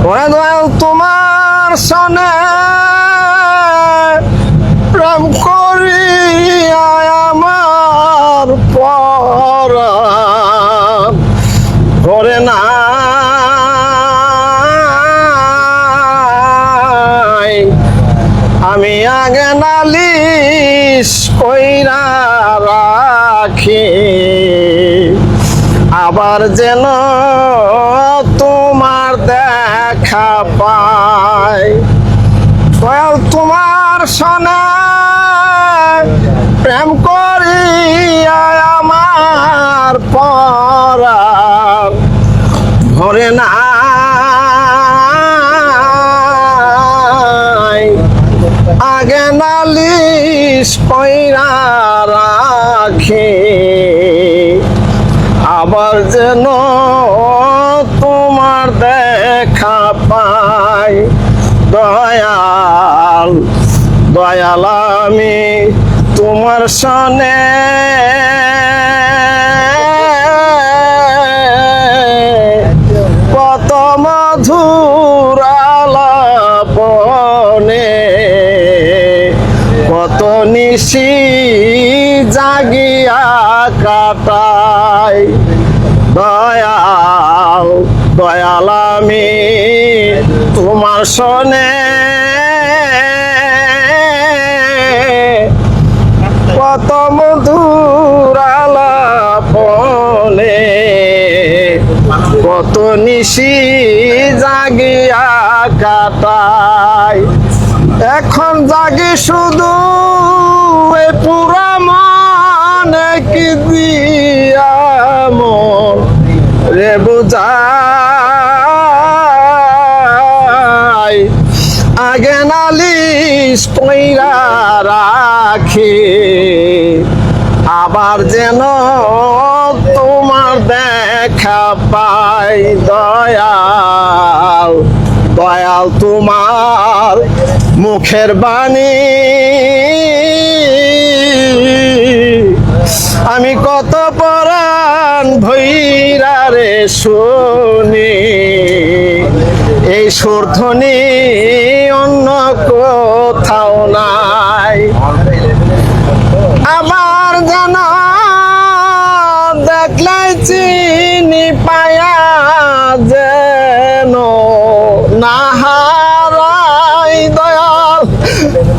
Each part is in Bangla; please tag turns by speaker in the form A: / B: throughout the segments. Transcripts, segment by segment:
A: ওরে দয়াল তোমার সনে প্রেম করিয়া আমার পরাণ করে না আমি আগে নালিশ কইরা রাখি আবার যেন তোমার দেখা পাই দয়াল তোমার সনে প্রেম করিয়া আমার পরাণ ভরে না আগে নালিশ কইরা রাখি আবার যেন তোমার দেখা পাই দয়াল দয়াল আমি তোমার সনে কত মধুর আলাপনে কত নিশি জাগিয়া কাটাই দয়াল দয়াল আমি তোমার সনে কত মধুর আলাপনে কত নিশি জাগিয়া কাটাই এখন জাগি শুধু এ পুরা মনে কি দিয়া মন রে বুঝাই আগে নালিশ কইরা রাখি আবার যেন তোমার দেখা পাই দয়াল দয়াল তোমার মুখের বাণী আমি কত পরাণ ভৈরা রে শুনি এই সুরধ্বনি অন্য কোথাও নাই আমার যেন দেখলাই চিনি পায়া যেন না হারাই দয়াল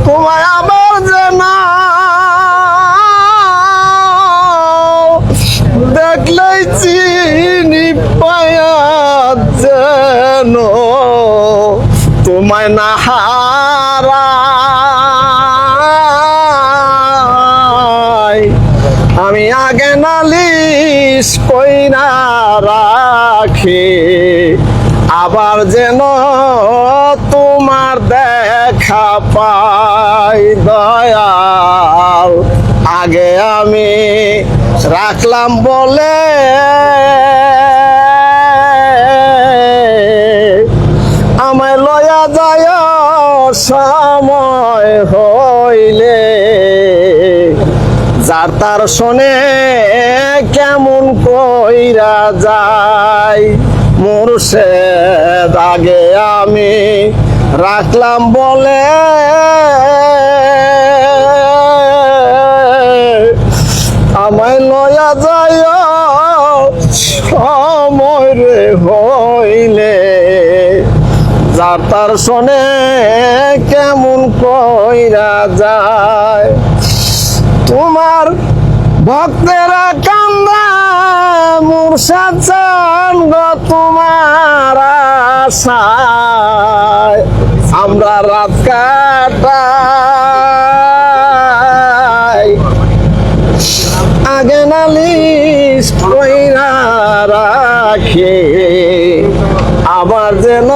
A: তোমায় আবার যেন দেখলাই চিনি পায়া যেন তোমায় না হারাই আমি আগে নালিশ কইরা রাখি আবার যেন তোমার দেখা পাই দয়াল আগে আমি রাখলাম বলে আমায় লয়া যায় সময় হইলে যার তার শোনে কেমন কইরা যায় মুর্শেদ আগে আমি রাখলাম বলে আমায় লয়া যায় সময় রে হইলে যার তার শোনে কেমন কইরা যায় তোমার ভক্তেরা কান্দা মুর্শিদ চান গো তোমার আশায় আমরা রাত কাটাই আগে নালিশ কইরা রাখি আবার যেন